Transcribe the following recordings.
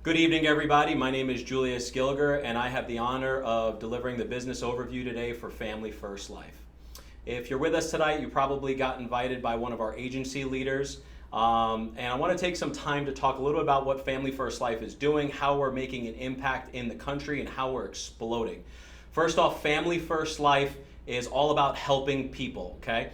Good evening, everybody. My name is Julius Gilger, and I have the honor of delivering the business overview today for Family First Life. If you're with us tonight, you probably got invited by one of our agency leaders. And I want to take some time to talk a little bit about what Family First Life is doing, how we're making an impact in the country, and how we're exploding. First off, Family First Life is all about helping people, okay?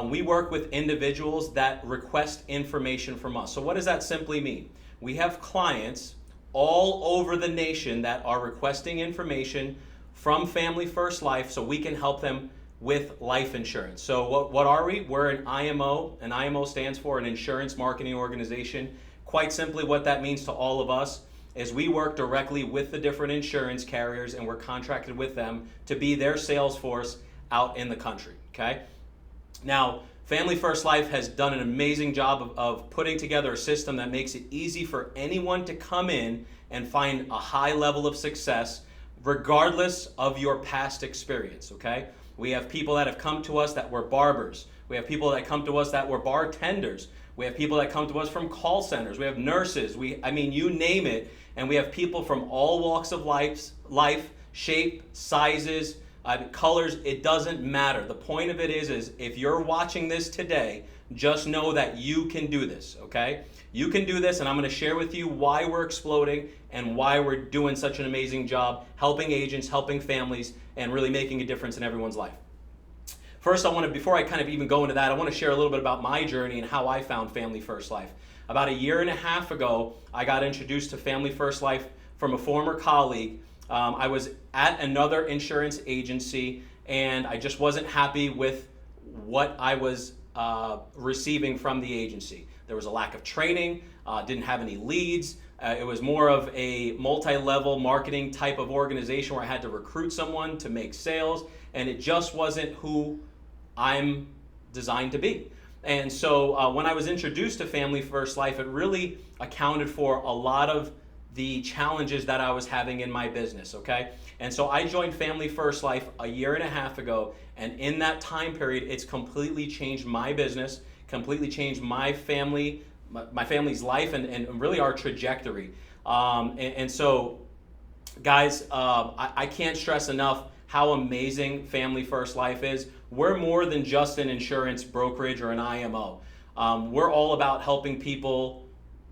We work with individuals that request information from us. So what does that simply mean? We have clients all over the nation that are requesting information from Family First Life so we can help them with life insurance. So what are we? We're an IMO. An IMO stands for an insurance marketing organization. Quite simply, what that means to all of us is we work directly with the different insurance carriers, and we're contracted with them to be their sales force out in the country, okay? Now, Family First Life has done an amazing job of putting together a system that makes it easy for anyone to come in and find a high level of success regardless of your past experience, okay? We have people that have come to us that were barbers. We have people that come to us that were bartenders. We have people that come to us from call centers. We have nurses. You name it. And we have people from all walks of life, shape, sizes, colors. It doesn't matter. The point of it is if you're watching this today, just know that you can do this, okay? You can do this, and I'm going to share with you why we're exploding and why we're doing such an amazing job helping agents, helping families, and really making a difference in everyone's life. First, before I kind of even go into that, I want to share a little bit about my journey and how I found Family First Life. About a year and a half ago, I got introduced to Family First Life from a former colleague. I was at another insurance agency, and I just wasn't happy with what I was receiving from the agency. There was a lack of training, didn't have any leads. It was more of a multi-level marketing type of organization where I had to recruit someone to make sales, and it just wasn't who I'm designed to be. And so when I was introduced to Family First Life, it really accounted for a lot of the challenges that I was having in my business, okay? And so I joined Family First Life a year and a half ago, and in that time period, it's completely changed my business, completely changed my family's life, and really our trajectory. So, guys, I can't stress enough how amazing Family First Life is. We're more than just an insurance brokerage or an IMO. We're all about helping people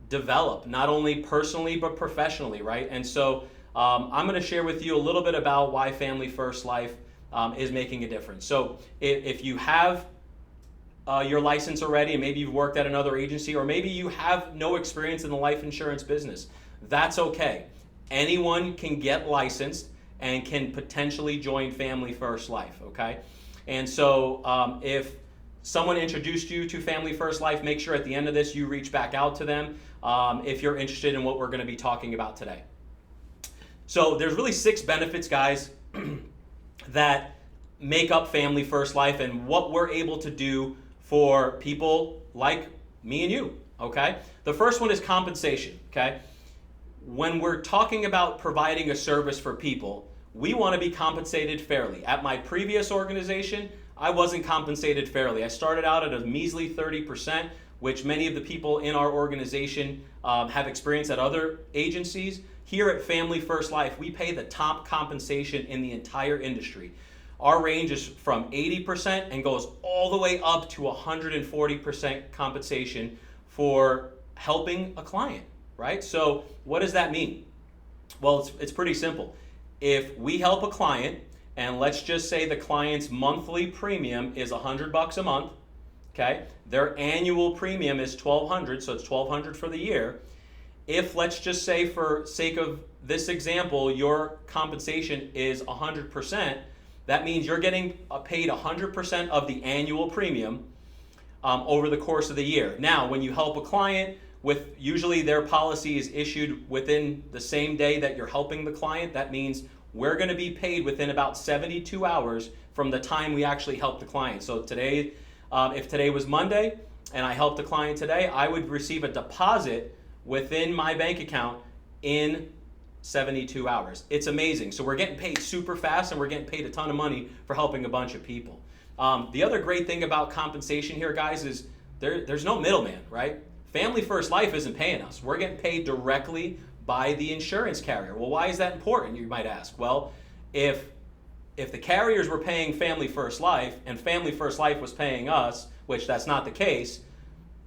develop, not only personally but professionally, right? And so I'm going to share with you a little bit about why Family First Life is making a difference. So if you have your license already, and maybe you've worked at another agency, or maybe you have no experience in the life insurance business, that's okay. Anyone can get licensed and can potentially join Family First Life, okay? And so if someone introduced you to Family First Life, make sure at the end of this you reach back out to them if you're interested in what we're going to be talking about today. So there's really 6 benefits, guys, that make up Family First Life and what we're able to do for people like me and you, okay? The first one is compensation, okay? When we're talking about providing a service for people, we want to be compensated fairly. At my previous organization, I wasn't compensated fairly. I started out at a measly 30%, which many of the people in our organization have experienced at other agencies. Here at Family First Life, we pay the top compensation in the entire industry. Our range is from 80% and goes all the way up to 140% compensation for helping a client, right? So what does that mean? Well, it's pretty simple. If we help a client, and let's just say the client's monthly premium is $100 a month, okay? Their annual premium is $1,200, so it's $1,200 for the year. If, let's just say for sake of this example, your compensation is 100%, that means you're getting paid 100% of the annual premium over the course of the year. Now, when you help a client with, usually their policy is issued within the same day that you're helping the client, that means we're going to be paid within about 72 hours from the time we actually help the client. So today, if today was Monday and I helped the client today, I would receive a deposit within my bank account in 72 hours. It's amazing. So we're getting paid super fast, and we're getting paid a ton of money for helping a bunch of people. The other great thing about compensation here, guys, is there's no middleman, right? Family First Life isn't paying us. We're getting paid directly by the insurance carrier. Well, why is that important, you might ask? Well, if the carriers were paying Family First Life and Family First Life was paying us, which that's not the case,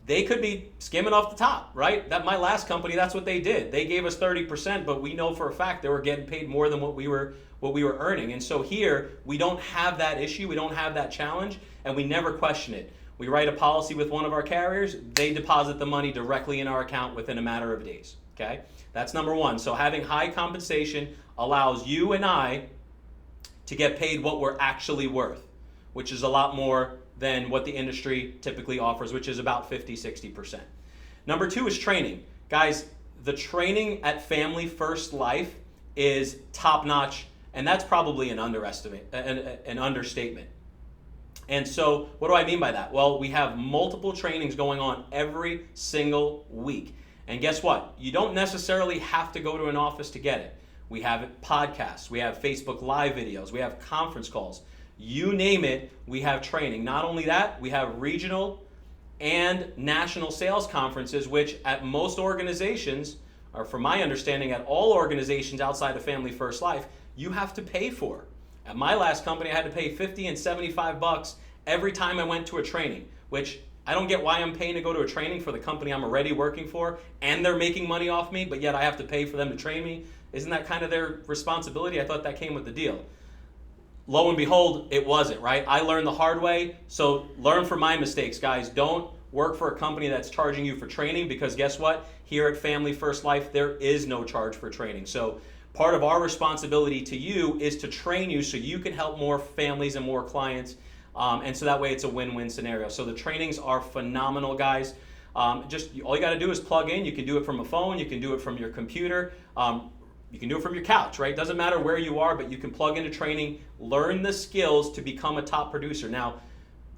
they could be skimming off the top, right? That my last company, that's what they did. They gave us 30%, but we know for a fact they were getting paid more than what we were earning. And so here, we don't have that issue, we don't have that challenge, and we never question it. We write a policy with one of our carriers, they deposit the money directly in our account within a matter of days, okay? That's number one. So having high compensation allows you and I to get paid what we're actually worth, which is a lot more than what the industry typically offers, which is about 50-60%. Number two is training. Guys, the training at Family First Life is top-notch, and that's probably an understatement. And so what do I mean by that? Well, we have multiple trainings going on every single week. And guess what? You don't necessarily have to go to an office to get it. We have podcasts, we have Facebook Live videos, we have conference calls. You name it, we have training. Not only that, we have regional and national sales conferences, which at most organizations, or from my understanding, at all organizations outside of Family First Life, you have to pay for. At my last company, I had to pay $50 and $75 every time I went to a training, which I don't get why I'm paying to go to a training for the company I'm already working for, and they're making money off me, but yet I have to pay for them to train me. Isn't that kind of their responsibility? I thought that came with the deal. Lo and behold, it wasn't, right? I learned the hard way, so learn from my mistakes, guys. Don't work for a company that's charging you for training, because guess what? Here at Family First Life, there is no charge for training. So part of our responsibility to you is to train you so you can help more families and more clients, and so that way it's a win-win scenario. So the trainings are phenomenal, guys. Just all you got to do is plug in. You can do it from a phone. You can do it from your computer. You can do it from your couch, right? Doesn't matter where you are, but you can plug into training, learn the skills to become a top producer. Now,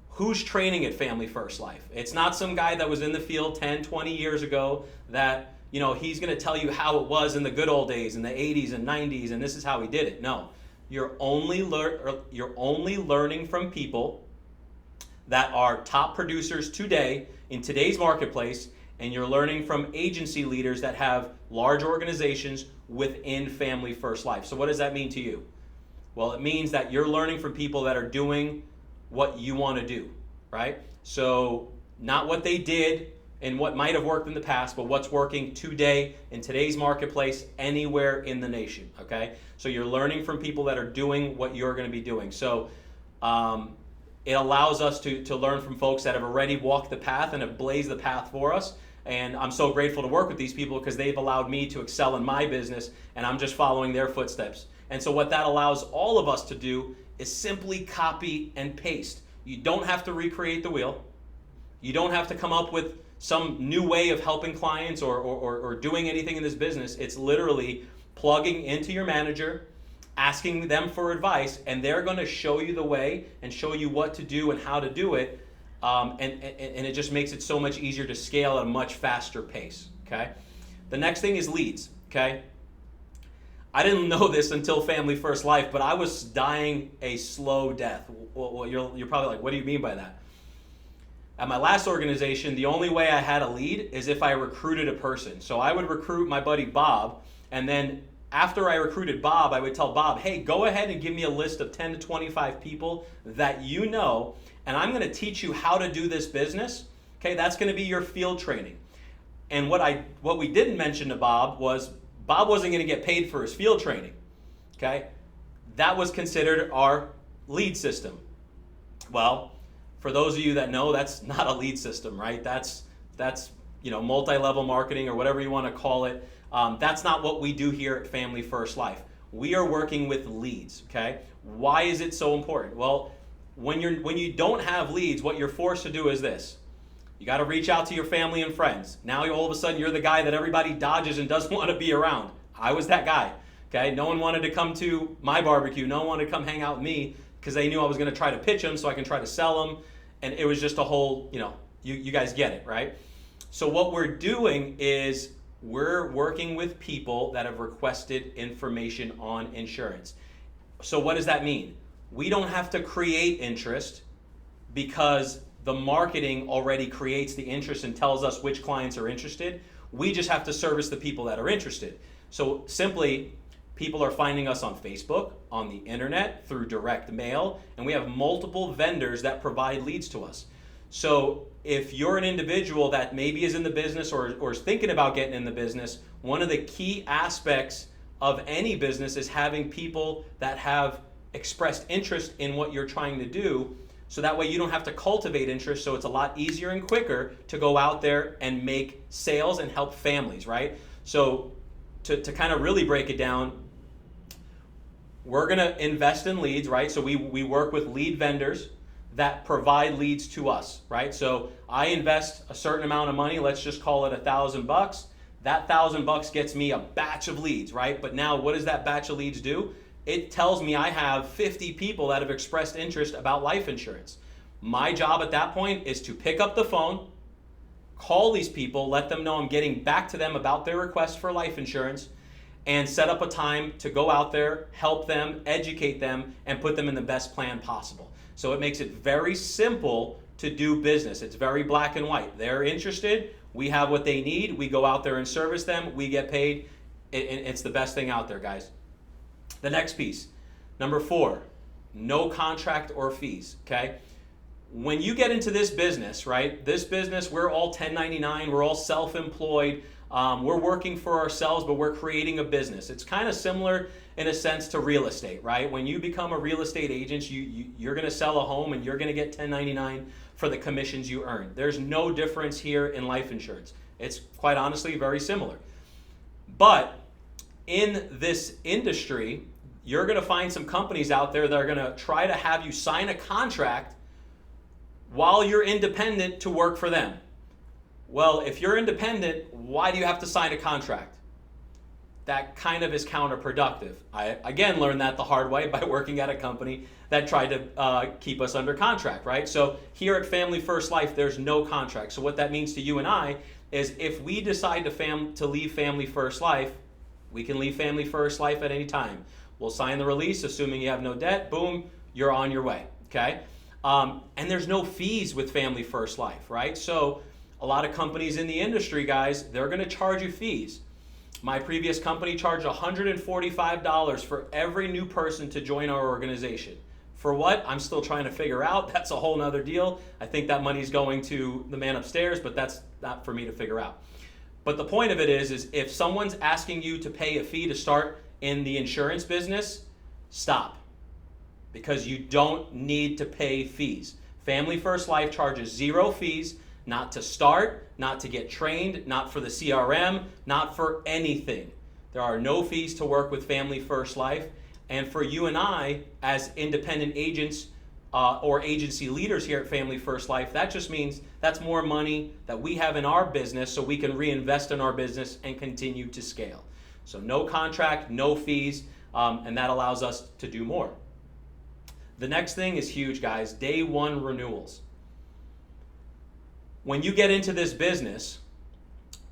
who's training at Family First Life? It's not some guy that was in the field 10, 20 years ago that, you know, he's going to tell you how it was in the good old days, in the 80s and 90s, and this is how he did it. No, you're only learning from people that are top producers today in today's marketplace, and you're learning from agency leaders that have large organizations within Family First Life. So what does that mean to you? Well, it means that you're learning from people that are doing what you want to do, right? So not what they did and what might have worked in the past, but what's working today in today's marketplace anywhere in the nation, okay? So you're learning from people that are doing what you're going to be doing. So it allows us to learn from folks that have already walked the path and have blazed the path for us. And I'm so grateful to work with these people because they've allowed me to excel in my business, and I'm just following their footsteps. And so what that allows all of us to do is simply copy and paste. You don't have to recreate the wheel. You don't have to come up with some new way of helping clients or doing anything in this business. It's literally plugging into your manager, asking them for advice, and they're going to show you the way and show you what to do and how to do it. And it just makes it so much easier to scale at a much faster pace, okay? The next thing is leads, okay? I didn't know this until Family First Life, but I was dying a slow death. Well, you're probably like, what do you mean by that? At my last organization, the only way I had a lead is if I recruited a person. So I would recruit my buddy Bob, and then after I recruited Bob, I would tell Bob, hey, go ahead and give me a list of 10 to 25 people that you know, and I'm going to teach you how to do this business. Okay, that's going to be your field training. And what we didn't mention to Bob was Bob wasn't going to get paid for his field training. Okay, that was considered our lead system. Well, for those of you that know, that's not a lead system, right? That's multi-level marketing or whatever you want to call it. That's not what we do here at Family First Life. We are working with leads, okay? Why is it so important? Well, when you don't have leads, what you're forced to do is this. You got to reach out to your family and friends. Now all of a sudden you're the guy that everybody dodges and doesn't want to be around. I was that guy, okay? No one wanted to come to my barbecue. No one wanted to come hang out with me because they knew I was going to try to pitch them so I can try to sell them. And it was just a whole, you guys get it, right? So what we're doing is we're working with people that have requested information on insurance. So what does that mean? We don't have to create interest because the marketing already creates the interest and tells us which clients are interested. We just have to service the people that are interested. So simply, people are finding us on Facebook, on the internet, through direct mail, and we have multiple vendors that provide leads to us. So if you're an individual that maybe is in the business or is thinking about getting in the business, one of the key aspects of any business is having people that have expressed interest in what you're trying to do, so that way you don't have to cultivate interest, so it's a lot easier and quicker to go out there and make sales and help families, right? So to kind of really break it down, we're going to invest in leads, right? So we work with lead vendors that provide leads to us, right? So I invest a certain amount of money, let's just call it $1,000. That $1,000 gets me a batch of leads, right? But now what does that batch of leads do? It tells me I have 50 people that have expressed interest about life insurance. My job at that point is to pick up the phone, call these people, let them know I'm getting back to them about their request for life insurance, and set up a time to go out there, help them, educate them, and put them in the best plan possible. So it makes it very simple to do business. It's very black and white. They're interested, we have what they need, we go out there and service them, we get paid. It's the best thing out there, guys. The next piece, number 4, no contract or fees, okay? When you get into this business, right, this business, we're all 1099, we're all self-employed, we're working for ourselves, but we're creating a business. It's kind of similar in a sense to real estate, right? When you become a real estate agent, you're going to sell a home and you're going to get 1099 for the commissions you earn. There's no difference here in life insurance. It's quite honestly very similar. But in this industry, you're going to find some companies out there that are going to try to have you sign a contract while you're independent to work for them. Well, if you're independent, why do you have to sign a contract? That kind of is counterproductive. I, again, learned that the hard way by working at a company that tried to keep us under contract, right? So here at Family First Life, there's no contract. So what that means to you and I is if we decide to leave Family First Life, we can leave Family First Life at any time. We'll sign the release, assuming you have no debt. Boom, you're on your way, okay? And there's no fees with Family First Life, right? So a lot of companies in the industry, guys, they're going to charge you fees. My previous company charged $145 for every new person to join our organization. For what? I'm still trying to figure out. That's a whole nother deal. I think that money's going to the man upstairs, but that's not for me to figure out. But the point of it is if someone's asking you to pay a fee to start in the insurance business, stop. Because you don't need to pay fees. Family First Life charges 0 fees, not to start, not to get trained, not for the CRM, not for anything. There are no fees to work with Family First Life. And for you and I, as independent agents or agency leaders here at Family First Life, that just means that's more money that we have in our business so we can reinvest in our business and continue to scale. So no contract, no fees, and that allows us to do more. The next thing is huge, guys. Day 1 renewals. When you get into this business,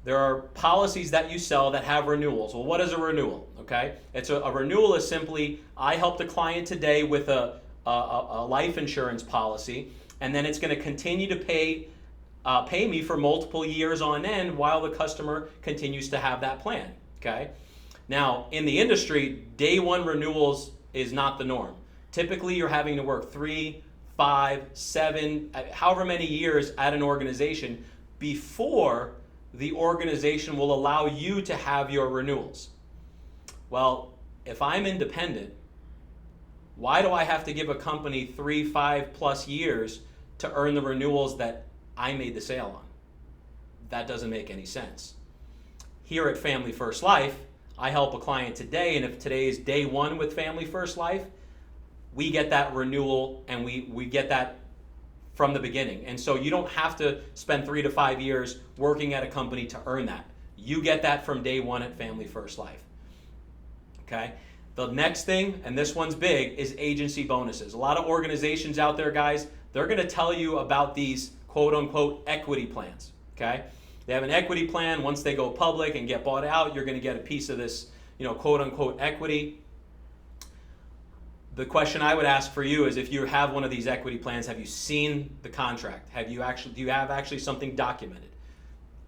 there are policies that you sell that have renewals. Well, what is a renewal? Okay, it's a renewal is simply I helped a client today with a life insurance policy, and then it's going to continue to pay me for multiple years on end while the customer continues to have that plan. Okay, now in the industry, day 1 renewals is not the norm. Typically, you're having to work 3, 5, 7, however many years at an organization before the organization will allow you to have your renewals. Well, if I'm independent, why do I have to give a company 3, 5 plus years to earn the renewals that I made the sale on? That doesn't make any sense. Here at Family First Life, I help a client today, and if today is day 1 with Family First Life, we get that renewal and we get that from the beginning. And so you don't have to spend 3 to 5 years working at a company to earn that. You get that from day 1 at Family First Life. Okay? The next thing, and this one's big, is agency bonuses. A lot of organizations out there, guys, they're going to tell you about these quote-unquote equity plans. Okay? They have an equity plan. Once they go public and get bought out, you're going to get a piece of this, quote-unquote equity. The question I would ask for you is, if you have one of these equity plans, have you seen the contract? Do you have actually something documented?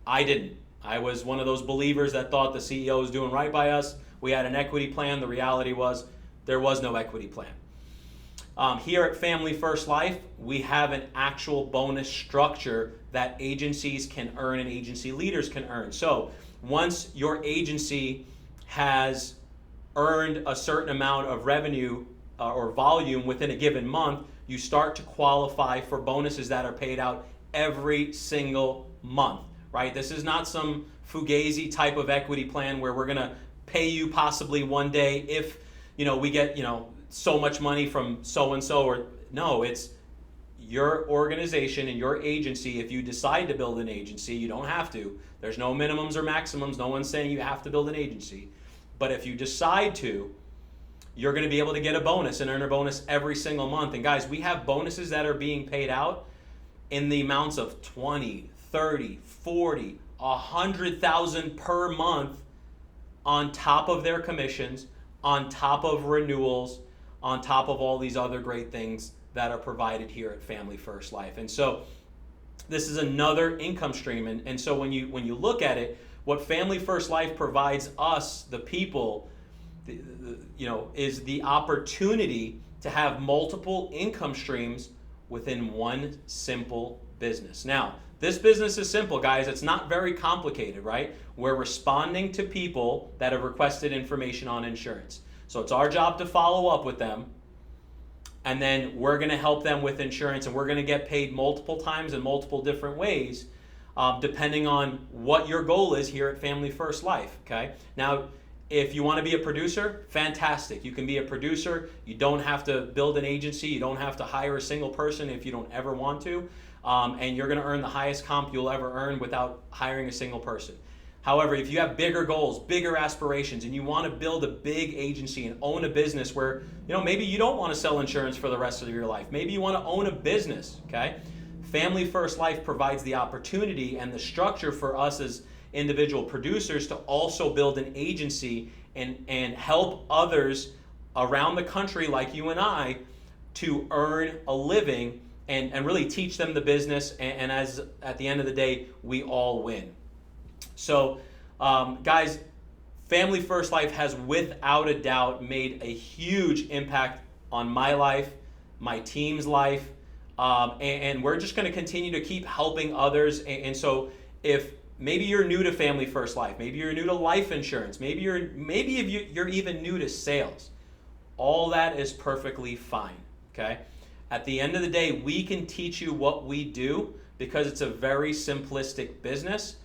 I didn't. I was one of those believers that thought the CEO was doing right by us. We had an equity plan. The reality was there was no equity plan. Here at Family First Life, we have an actual bonus structure that agencies can earn and agency leaders can earn. So once your agency has earned a certain amount of revenue or volume within a given month, you start to qualify for bonuses that are paid out every single month, right? This is not some fugazi type of equity plan where we're going to pay you possibly one day if, we get, so much money from so-and-so, or no, it's your organization and your agency. If you decide to build an agency, you don't have to. There's no minimums or maximums. No one's saying you have to build an agency. But if you decide to, you're going to be able to get a bonus and earn a bonus every single month. And guys, we have bonuses that are being paid out in the amounts of 20, 30, 40, 100,000 per month on top of their commissions, on top of renewals, on top of all these other great things that are provided here at Family First Life. And so this is another income stream. And so when you look at it, what Family First Life provides us, the people, is the opportunity to have multiple income streams within one simple business. Now, this business is simple, guys. It's not very complicated, right? We're responding to people that have requested information on insurance. So it's our job to follow up with them, and then we're going to help them with insurance, and we're going to get paid multiple times in multiple different ways, depending on what your goal is here at Family First Life, okay? Now, if you want to be a producer, fantastic. You can be a producer. You don't have to build an agency. You don't have to hire a single person if you don't ever want to, and you're going to earn the highest comp you'll ever earn without hiring a single person. However, if you have bigger goals, bigger aspirations, and you want to build a big agency and own a business where, maybe you don't want to sell insurance for the rest of your life. Maybe you want to own a business, okay? Family First Life provides the opportunity and the structure for us as individual producers to also build an agency and help others around the country like you and I to earn a living and really teach them the business. And as at the end of the day, we all win. So, guys, Family First Life has without a doubt made a huge impact on my life, my team's life, and we're just going to continue to keep helping others. And so if maybe you're new to Family First Life, maybe you're new to life insurance, maybe you're even new to sales, all that is perfectly fine, okay? At the end of the day, we can teach you what we do because it's a very simplistic business,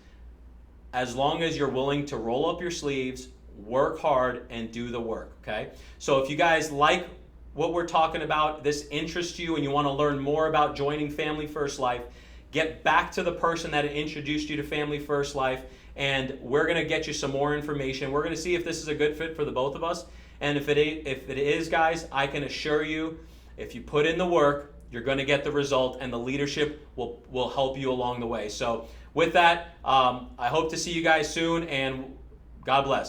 as long as you're willing to roll up your sleeves, work hard, and do the work, okay? So if you guys like what we're talking about, this interests you, and you want to learn more about joining Family First Life, get back to the person that introduced you to Family First Life, and we're going to get you some more information. We're going to see if this is a good fit for the both of us. And if it is, guys, I can assure you, if you put in the work, you're going to get the result, and the leadership will help you along the way. So with that, I hope to see you guys soon, and God bless.